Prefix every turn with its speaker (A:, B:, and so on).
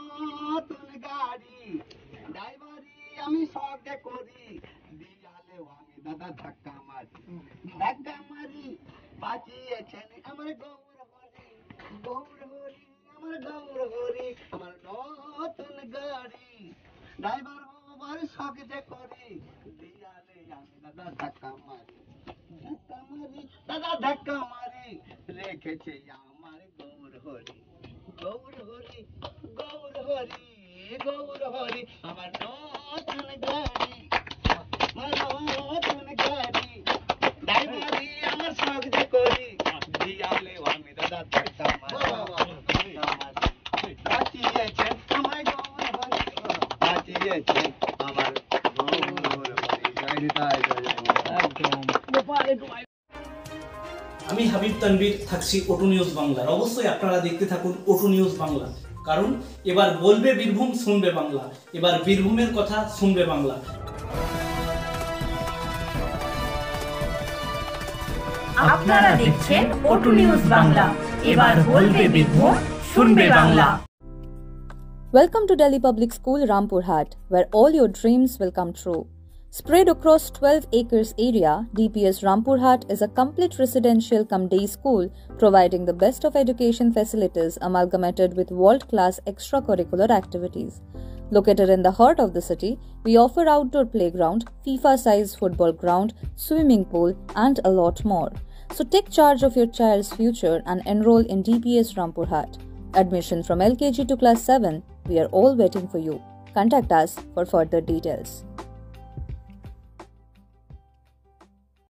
A: নতুন গাড়ি ড্রাইভারি আমি শখে করি দিয়ালেও আমি দাদা ধাক্কা মারি বাঁচিয়েছেন আমার গৌর হরি আমার গৌর হরি আমার নতুন গাড়ি ড্রাইভার হবার শখ যে করি দিয়ালে আমি দাদা ধাক্কা মারি দাদা ধাক্কা মারি রেখেছে আমার গৌর হরি গৌর হরি গৌর হরি গৌর হরি আমার নতুন গাড়ি নতুন গাড়ি ড্রাইভারি আমার শখ যে করি দিয়ালে আমি দাদা ধাক্কা মারি বাঁচিয়েছেন আমার গৌর হরি বাঁচিয়েছেন আমার গৌর হরি
B: আমি হাবিব তানভীর থাকছি ওটু নিউজ বাংলার। অবশ্যই আপনারা দেখতে থাকুন ওটু নিউজ বাংলা, কারণ এবার বলবে বীরভূম, শুনবে বাংলা। এবার বীরভূমের কথা শুনবে বাংলা।
C: আপনারা দেখছেন ওটু নিউজ বাংলা, এবার বলবে বীরভূম, শুনবে Bangla.
D: Welcome to Delhi Public School, Rampurhat, where all your dreams will come true. Spread across 12 acres area, DPS Rampurhat is a complete residential cum day school providing the best of education facilities amalgamated with world-class extracurricular activities. Located in the heart of the city, we offer outdoor playground, FIFA-sized football ground, swimming pool, and a lot more. So take charge of your child's future and enroll in DPS Rampurhat. Admission from LKG to class 7, we are all waiting for you. Contact us for further details.